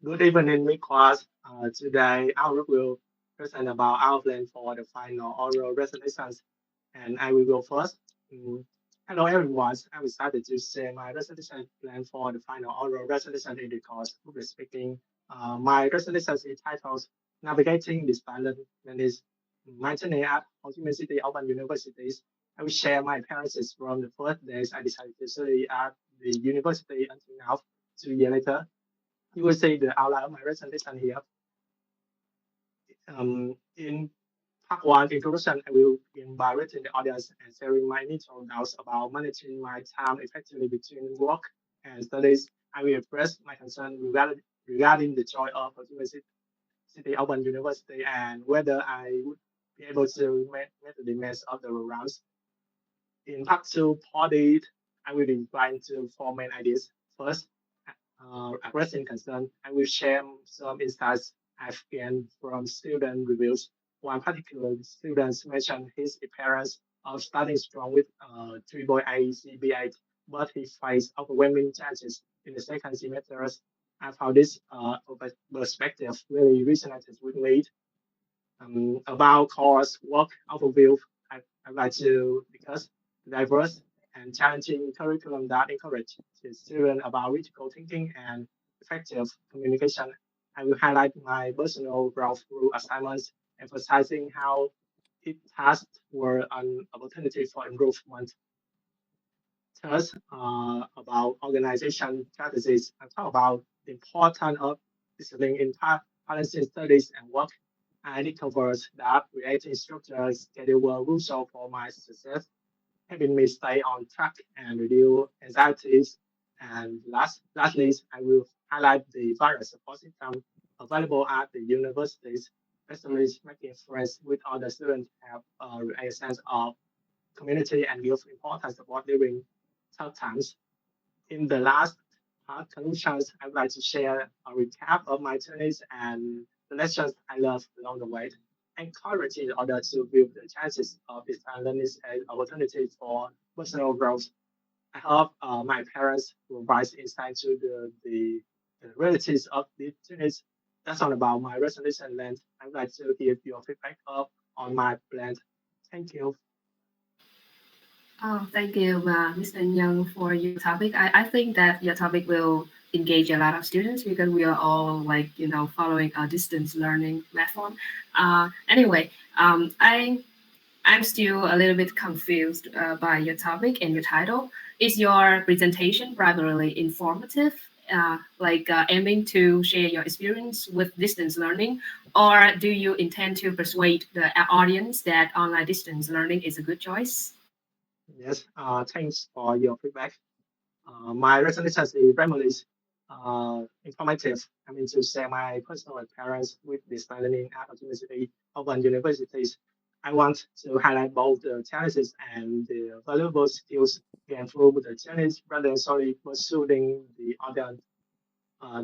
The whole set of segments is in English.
Good evening, Miss class. Today our group will present about our plan for the final oral resolutions, and I will go first. Mm, Hello everyone. I'm excited to share my resolution plan for the final oral resolution in the course. Public speaking. My resolution is titled "Navigating this Talent and is maintaining at Ho Chi Minh City Open Universities." I will share my experiences from the first days I decided to study at the university until now, 2 years later. You will see the outline of my presentation here. In part one, introduction, I will begin by greeting the audience and sharing my initial doubts about managing my time effectively between work and studies. I will express my concern regarding the choice of Ho Chi Minh City Open University and whether I would be able to meet the demands of the programs. In part two, Audit, I will divide into four main ideas. First, addressing concern, I will share some insights I've gained from student reviews. One particular student mentioned his experience of starting strong with AAA CB8, but he faced overwhelming challenges in the second semester. I found this perspective really resonated with me. About course work overview, I'd like to discuss diverse and challenging curriculum that encourage the student about critical thinking and effective communication. I will highlight my personal growth through assignments, emphasizing how it tasks were an opportunity for improvement. Third, about organization strategies, I talk about the importance of discipline in balancing studies and work. I discovered that creating structured schedule were crucial for my success, helping me stay on track and reduce anxieties. And lastly, I will highlight the various support systems available at the universities, especially making friends with other students have a sense of community and give important support during tough times. In the last part conclusions, I would like to share a recap of my journeys and the lessons I learned along the way, encouraging others to view the chances of this learning as an opportunity for personal growth. I hope my parents will provide insight to the realities of these journeys. That's all about my resolution length. I would like to hear your feedback on my plan. Thank you. Oh, thank you, Mr. Young, for your topic. I think that your topic will engage a lot of students because we are all like following a distance learning platform. Anyway, I'm still a little bit confused by your topic and your title. Is your presentation primarily informative, aiming to share your experience with distance learning, or do you intend to persuade the audience that online distance learning is a good choice? Yes, thanks for your feedback. My resolution is primarily informative. I mean, to share my personal experience with this learning at University Open Universities. I want to highlight both the challenges and the valuable skills gained through the challenge rather than solely pursuing the other.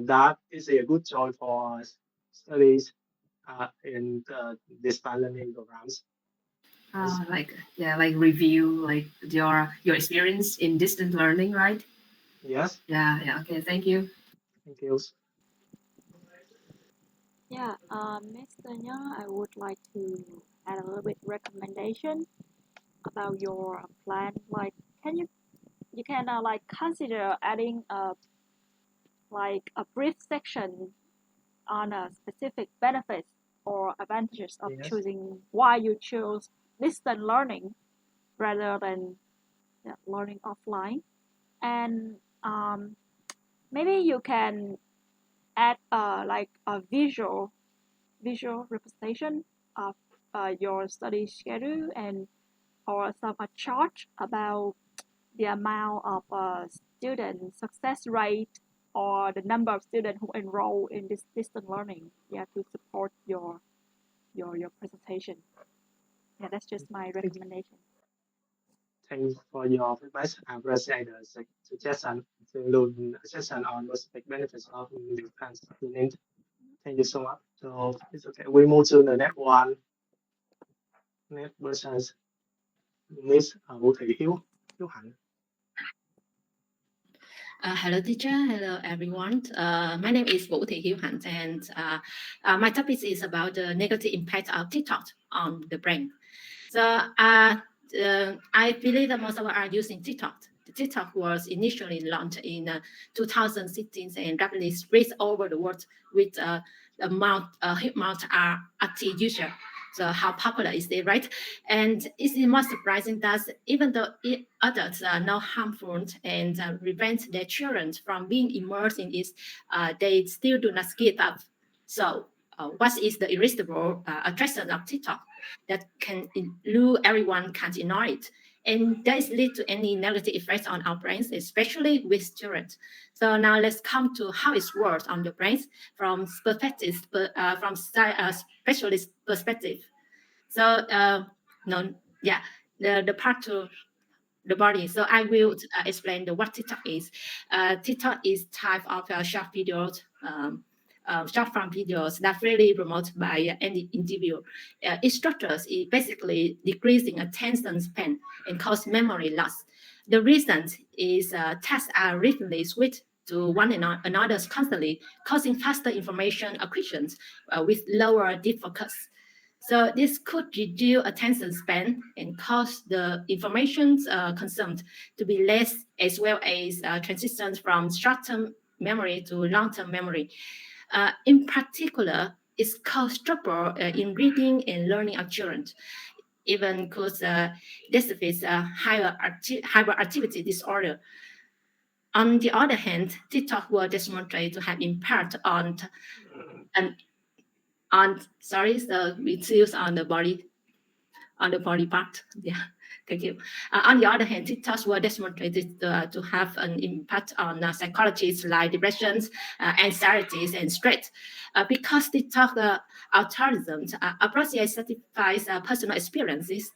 That is a good choice for studies in the distance learning programs. Yes, Like review like your experience in distance learning, right? yes, Yeah. Okay, thank you. thank you. Yeah, Mr. Young, I would like to add a little bit recommendation about your plan. Like, can you can like consider adding a brief section on a specific benefits or advantages of Yes. choosing why you choose distance learning rather than learning offline, and maybe you can add like a visual representation of your study schedule and or some a chart about the amount of student success rate or the number of students who enroll in this distance learning, yeah, to support your presentation. Yeah, that's just my Thank recommendation. Thanks for your feedback. I appreciate the suggestion to include a session on the specific benefits of the plans unit. Thank you so much. So it's okay. We move to the next one. Next versus Miss Vũ Thị Hiếu Hiếu Hạnh. Hello, teacher. Hello, everyone. My name is Thị Hiếu Hạnh, and my topic is about the negative impact of TikTok on the brain. So I believe that most of us are using TikTok. The TikTok was initially launched in 2016 and rapidly spread over the world with a huge amount of active users. So how popular is it, right? And it's more surprising that even though adults are not harmful and prevent their children from being immersed in it, they still do not skip up. So what is the irresistible attraction of TikTok that can lure everyone can't ignore it? And that is lead to any negative effects on our brains, especially with children. So now let's come to how it works on the brains from perspectives, from specialist perspective. So the part to the body. So I will explain what TikTok is. TikTok is type of short videos. Short form videos that really promoted by any individual. Instructors is basically decreasing attention span and cause memory loss. The reason is tasks are rhythmically switched to one another constantly, causing faster information acquisitions with lower deep focus. So this could reduce attention span and cause the information consumed to be less, as well as transitions from short-term memory to long-term memory. In particular, it's caused trouble in reading and learning of children, even cause deficits hyperactivity disorder. On the other hand, TikTok will demonstrate to have impact on the reduce on the body part. Yeah, thank you. On the other hand, TikToks were demonstrated to have an impact on psychologies like depressions, anxieties, and stress. Because TikTok algorithms appropriately satisfies personal experiences,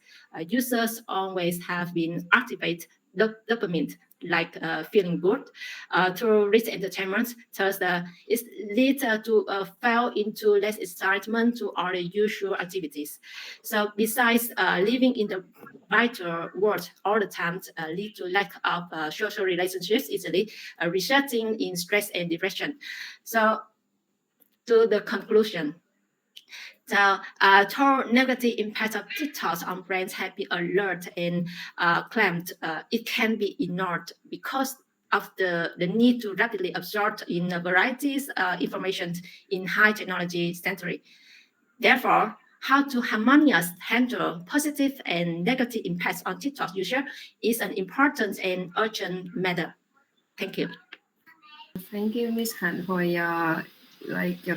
users always have been activate dopamine, like feeling good, through rich entertainment. Thus, it leads to fall into less excitement to other usual activities. So besides living in the virtual world all the time lead to lack of social relationships easily, resulting in stress and depression. So to the conclusion, the total negative impact of TikTok on brains have been alert and claimed it can be ignored because of the need to rapidly absorb in varieties information in high technology century. Therefore, how to harmoniously handle positive and negative impacts on TikTok user is an important and urgent matter. Thank you. Thank you, Miss Han, for your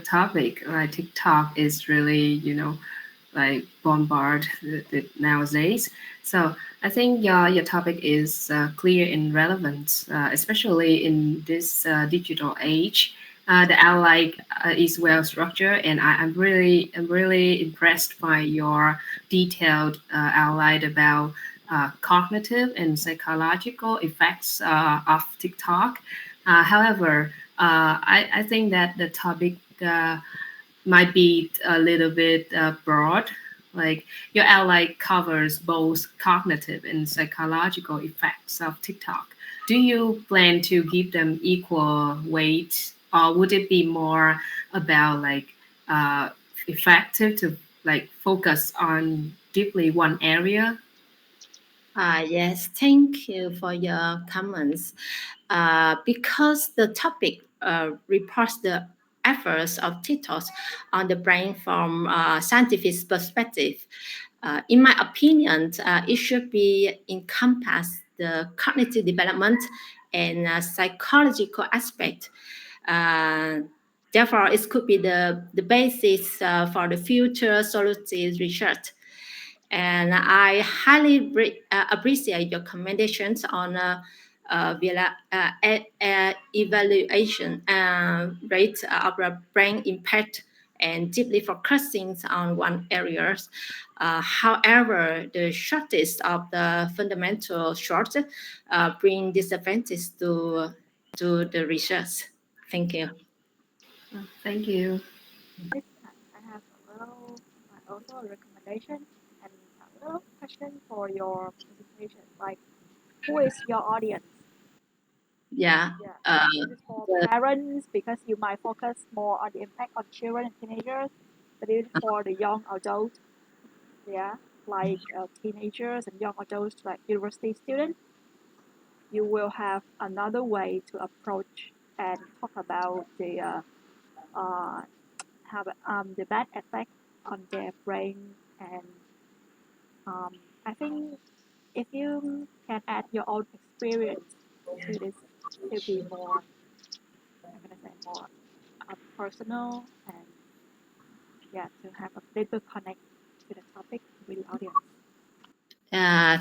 topic. Like TikTok is really, bombard nowadays. So I think your topic is clear and relevant, especially in this digital age. The outline is well structured, and I'm really impressed by your detailed outline about cognitive and psychological effects of TikTok. However, I think that the topic might be a little bit broad. Like your outline covers both cognitive and psychological effects of TikTok. Do you plan to give them equal weight, or would it be more about effective to focus on deeply one area? Yes, thank you for your comments. Because the topic reports the efforts of TikTok on the brain from a scientific perspective. In my opinion, it should be encompass the cognitive development and psychological aspect. Therefore, it could be the basis for the future solution research. And I highly appreciate your recommendations on evaluation rate of brain impact and deeply focusing on one area. However, the shortage of the fundamental short bring disadvantage to the research. Thank you. Thank you. I have also a recommendation and a little question for your presentation. Like, who is your audience? Yeah. Yeah, this is for parents because you might focus more on the impact on children and teenagers, but even for the young adults, yeah, like teenagers and young adults, like university students, you will have another way to approach and talk about uh, the bad effect on their brain. And I think if you can add your own experience into this, it will be more, I'm gonna say, more personal, and yeah, to have a deeper connect to the topic with the audience.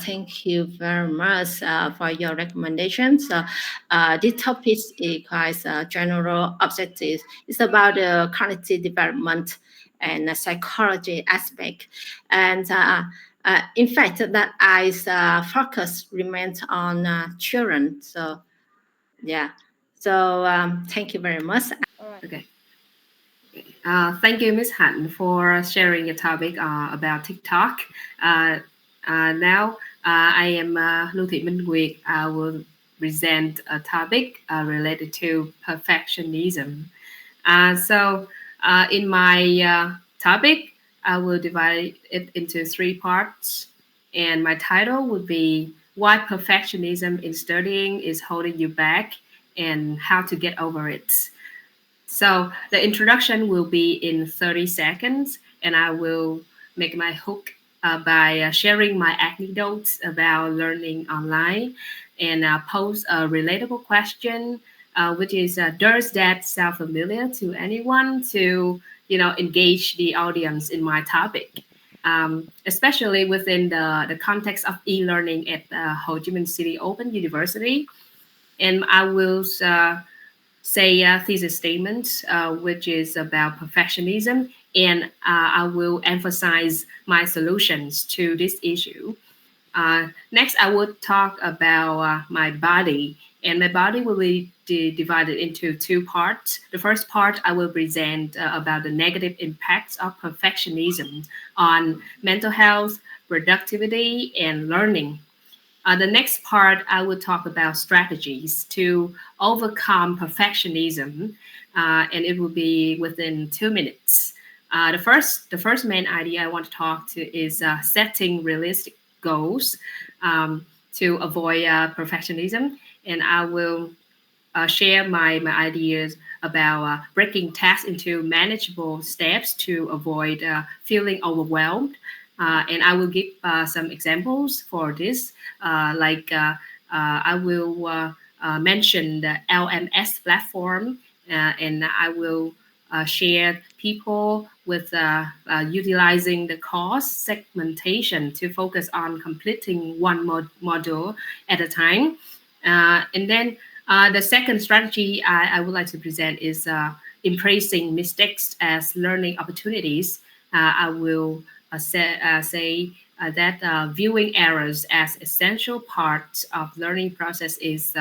Thank you very much for your recommendations. This topic is quite general objective. It's about the cognitive development and the psychology aspect. And in fact, that eyes focus remains on children. So, yeah. So, thank you very much. All right. Okay. Thank you, Ms. Hạnh, for sharing your topic about TikTok. Now, I am Lưu Thị Minh Nguyệt. I will present a topic related to perfectionism. In my topic, I will divide it into 3 parts, and my title would be "Why Perfectionism in Studying is Holding You Back and How to Get Over It." So the introduction will be in 30 seconds, and I will make my hook by sharing my anecdotes about learning online and pose a relatable question, which is, does that sound familiar to anyone, to engage the audience in my topic, especially within the context of e-learning at Ho Chi Minh City Open University. And I will say a thesis statement, which is about perfectionism, and I will emphasize my solutions to this issue. Next, I will talk about my body, and my body will be divided into 2 parts. The first part, I will present about the negative impacts of perfectionism on mental health, productivity, and learning. The next part, I will talk about strategies to overcome perfectionism, and it will be within 2 minutes. The first main idea I want to talk to is setting realistic goals to avoid perfectionism, and I will share my ideas about breaking tasks into manageable steps to avoid feeling overwhelmed. And I will give some examples for this. I will mention the LMS platform, and I will share people with utilizing the course segmentation to focus on completing one module at a time. And then the second strategy I would like to present is embracing mistakes as learning opportunities. I will say that viewing errors as essential parts of learning process is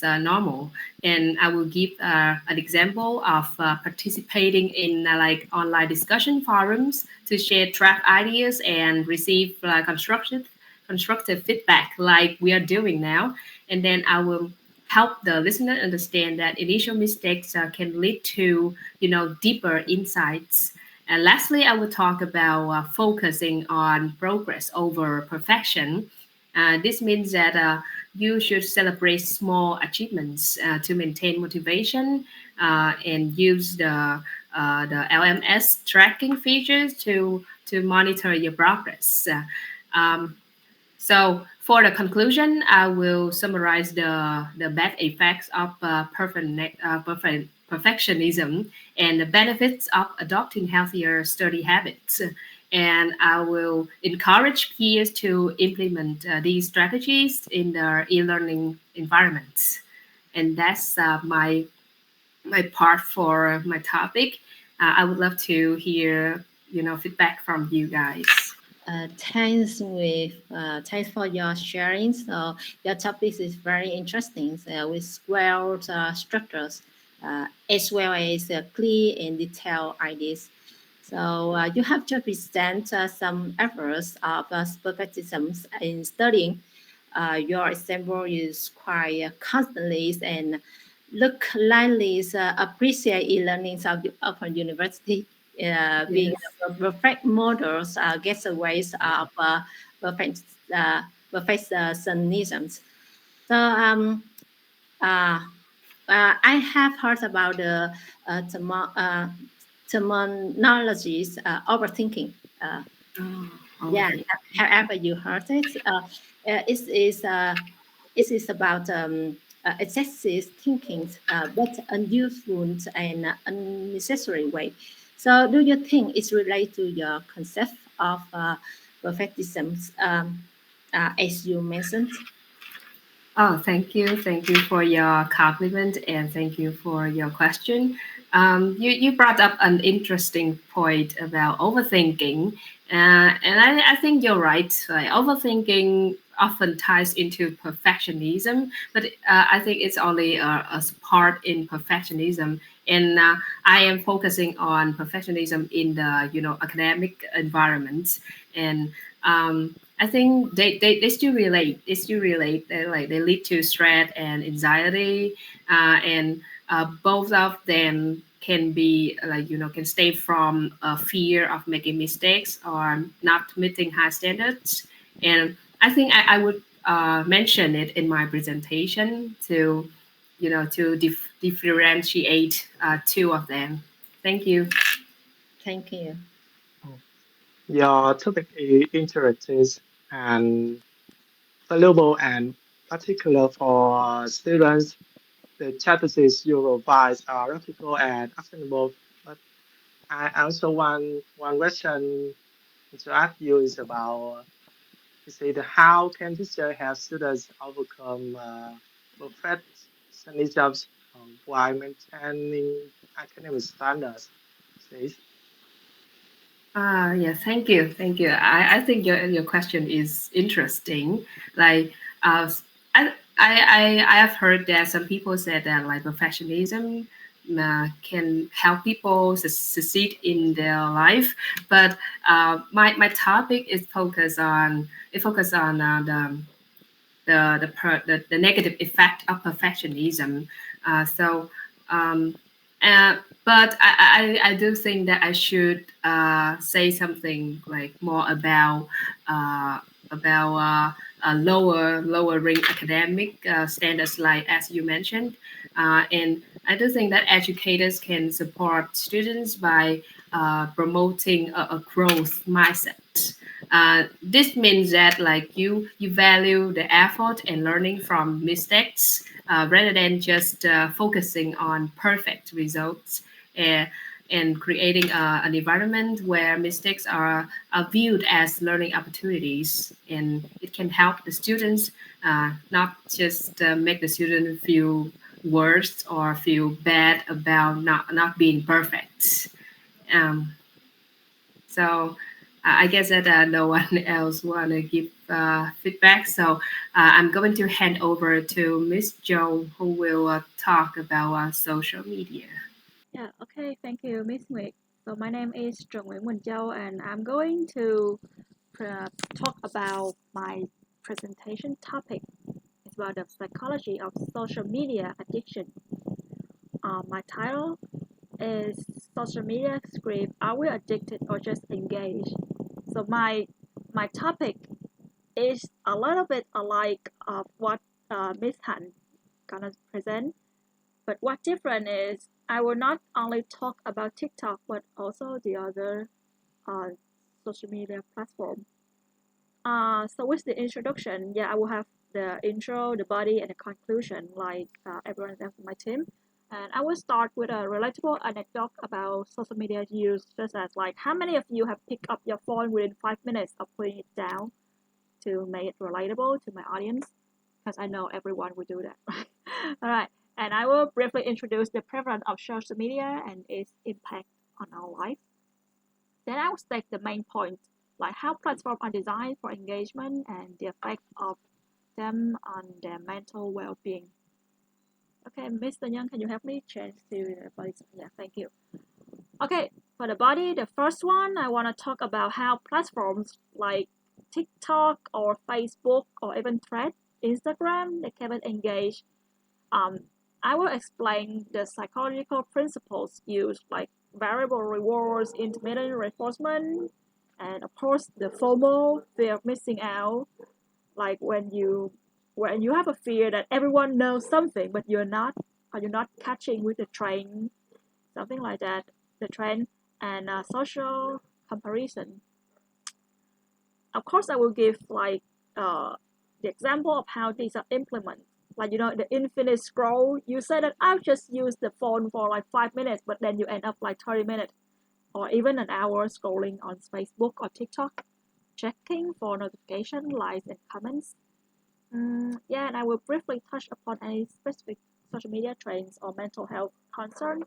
normal, and I will give an example of participating in like online discussion forums to share draft ideas and receive constructive feedback like we are doing now. And then I will help the listener understand that initial mistakes can lead to deeper insights. And lastly, I will talk about focusing on progress over perfection. This means that you should celebrate small achievements to maintain motivation, and use the LMS tracking features to monitor your progress. So for the conclusion, I will summarize the bad effects of perfectionism and the benefits of adopting healthier study habits. And I will encourage peers to implement these strategies in their e-learning environments. And that's my part for my topic. I would love to hear feedback from you guys. Thanks for your sharing. So your topic is very interesting with well structures as well as clear and detailed ideas. So you have to present some efforts of perfectionism in studying. your example is quite constantly and look likely appreciate e-learning of Open University being perfect models, getaways of perfect perfectionism. So I have heard about the terminologies overthinking. Yeah, however you heard it, it is about excessive thinking, but unuseful and unnecessary way. So, do you think it's related to your concept of perfectionism, as you mentioned? Oh, thank you. Thank you for your compliment and thank you for your question. You brought up an interesting point about overthinking. And I think you're right. Like, overthinking often ties into perfectionism, but I think it's only a part in perfectionism. And I am focusing on perfectionism in the academic environment. And I think they still relate. They still relate. They lead to stress and anxiety, and both of them can be can stem from a fear of making mistakes or not meeting high standards. And I think I would mention it in my presentation to differentiate two of them. Thank you. Thank you. Your topic is interesting and valuable and particular for students. The strategies you provide are practical and actionable. But I also one question to ask you is about how can teacher help students overcome perfectionism while maintaining academic standards? Please. Yeah, thank you, thank you. I think your question is interesting. Like, I have heard that some people said that like perfectionism can help people succeed in their life, but my topic is focused on the negative effect of perfectionism. So, um, but I do think that I should say something like more uh, lowering academic standards, like as you mentioned, and I do think that educators can support students by promoting a growth mindset. This means that like you value the effort and learning from mistakes rather than just focusing on perfect results, and, and creating an environment where mistakes are viewed as learning opportunities, and it can help the students not just make the student feel worse or feel bad about not being perfect. Um, so I guess that no one else want to give feedback. So I'm going to hand over to Miss Joe, who will talk about social media. Yeah, okay, thank you, Miss Nguyệt. So my name is Trần Quỳnh Châu, and I'm going to talk about my presentation topic. It's about the psychology of social media addiction. My title is Social Media Script. Are we addicted or just engaged? So my topic is a little bit alike of what Miss Han gonna present, but what different is I will not only talk about TikTok but also the other social media platform. So with the introduction, yeah, I will have the intro, the body, and the conclusion like everyone else in my team. And I will start with a relatable anecdote about social media use, just as like how many of you have picked up your phone within 5 minutes of putting it down to make it relatable to my audience, because I know everyone will do that, right? All right, and I will briefly introduce the prevalence of social media and its impact on our life. Then I will state the main point, like how platforms are designed for engagement and the effect of them on their mental well-being. Okay, Mr. Young, can you help me change to the body? Yeah, thank you. Okay, for the body, the first one, I want to talk about how platforms like TikTok or Facebook or even Thread, Instagram, they can engage. I will explain the psychological principles used, like variable rewards, intermittent reinforcement, and of course the FOMO, fear of missing out. Like when you have a fear that everyone knows something but you're not, or you're not catching with the trend, something like that, the trend, and social comparison. Of course, I will give like the example of how these are implemented. Like, the infinite scroll, you say that I'll just use the phone for like 5 minutes, but then you end up like 30 minutes or even an hour scrolling on Facebook or TikTok, checking for notification, likes, and comments. Yeah, and I will briefly touch upon any specific social media trends or mental health concern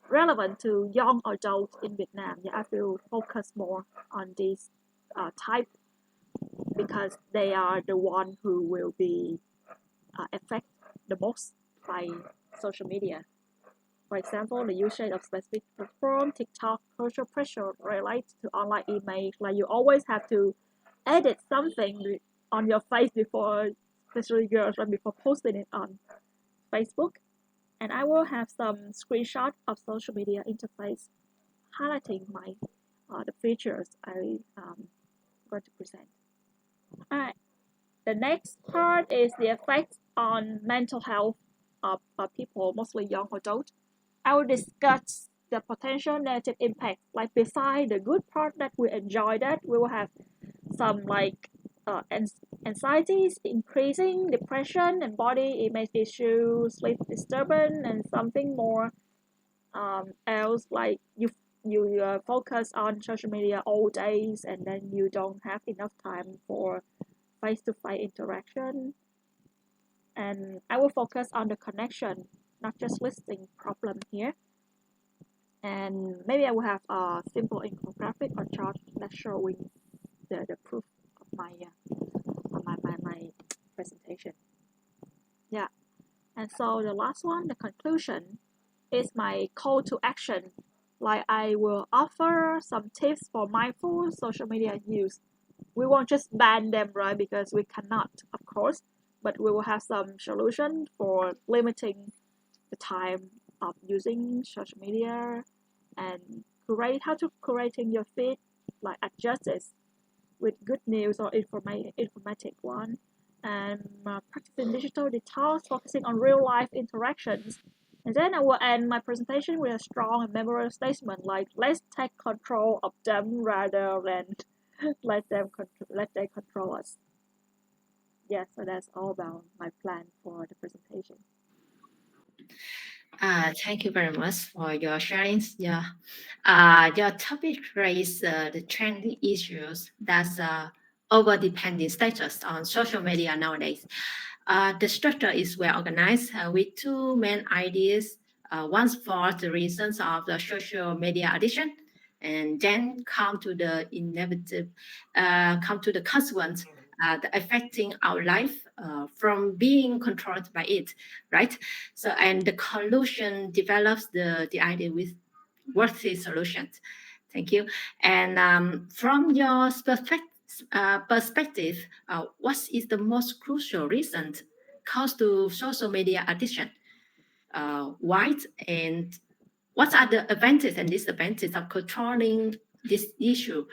relevant to young adults in Vietnam. Yeah, I will focus more on these type because they are the one who will be affected the most by social media. For example, the usage of specific platform, TikTok, social pressure relates to online image. Like you always have to edit something on your face before, especially girls, right, before posting it on Facebook. And I will have some screenshot of social media interface highlighting the features I going to present. All right. The next part is the effects on mental health of people, mostly young adults. I will discuss the potential negative impact. Like beside the good part that we enjoy, that we will have some like anxieties increasing, depression, and body image issues, sleep disturbance, and something more else, like you focus on social media all days and then you don't have enough time for face-to-face interaction. And I will focus on the connection, not just listing problem here. And maybe I will have a simple infographic or chart that showing the proof of my presentation. Yeah. And so the last one, the conclusion, is my call to action. Like I will offer some tips for mindful social media use. We won't just ban them, right? Because we cannot, of course, but we will have some solution for limiting the time of using social media and how to curating your feed, like adjust it with good news or informative one, and practicing digital detox, focusing on real life interactions. And then I will end my presentation with a strong and memorable statement like, let's take control of them rather than let them control us. Yeah, so that's all about my plan for the presentation. Thank you very much for your sharing. Yeah, your topic raised the trending issues that's over-dependent status on social media nowadays. The structure is well organized with two main ideas. One for the reasons of the social media addiction, and then come to the consequence affecting our life from being controlled by it, right? So, and the conclusion develops the idea with worthy solutions. Thank you. And from your perspective, what is the most crucial reason cause to social media addiction? Why, and what are the advantages and disadvantages of controlling this issue?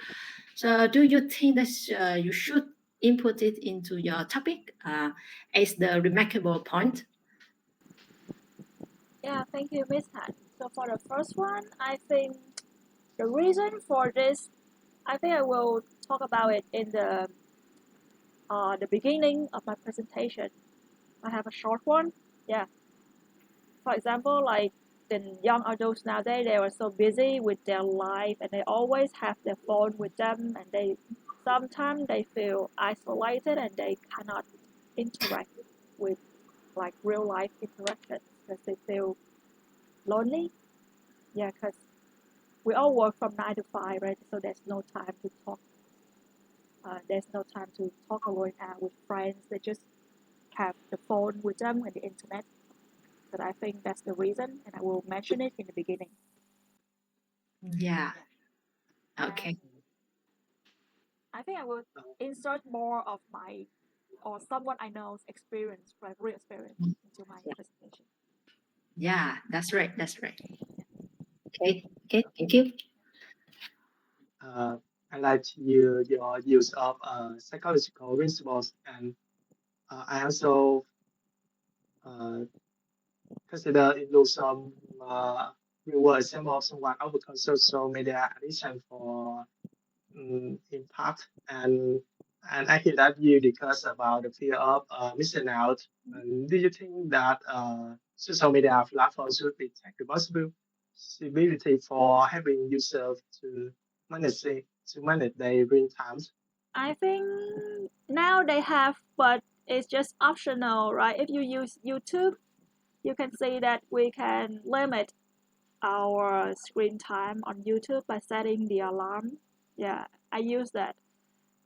So do you think that you should input it into your topic as the remarkable point? Yeah, thank you, Miss Han. So for the first one, I think the reason for this, I think I will talk about it in the beginning of my presentation. I have a short one. Yeah. For example, like the young adults nowadays, they are so busy with their life and they always have their phone with them, and they sometimes they feel isolated and they cannot interact with like real life interactions because they feel lonely. Yeah, because we all work from 9 to 5, right? So there's no time to talk. There's no time to talk or going out with friends. They just have the phone with them and the internet. But I think that's the reason, and I will mention it in the beginning. Yeah. Okay. I think I will insert more of my or someone I know's experience, like real experience, into my presentation. Yeah, that's right. That's right. Okay. Okay. Thank you. I like your use of psychological principles, and I also consider include some real world example of someone overcome social media addiction for impact, and I hear that you discuss about the fear of missing out. And do you think that social media platforms should be take responsibility for having users to manage their screen times? I think now they have, but it's just optional, right? If you use YouTube, you can see that we can limit our screen time on YouTube by setting the alarm. Yeah, I use that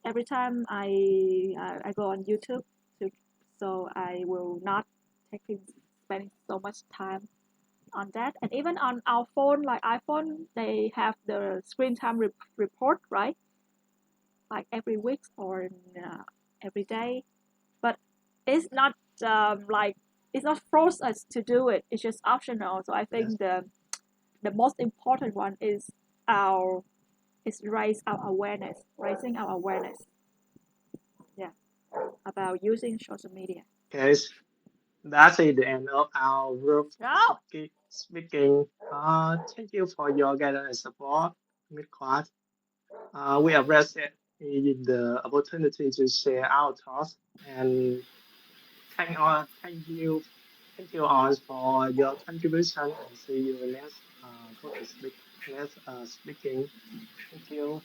every time I go on YouTube, to, so I will not spending so much time on that. And even on our phone, like iPhone, they have the screen time report, right? Like every week or every day. But it's not like it's not force us to do it. It's just optional. So I think the most important one is our raising our awareness. Yeah, about using social media. Yes, that's it, the end of our group No. speaking. Thank you for your guidance and support, Miss Class. We appreciate the opportunity to share our thoughts, and thank you all for your contribution, and see you next speaking. Thank you.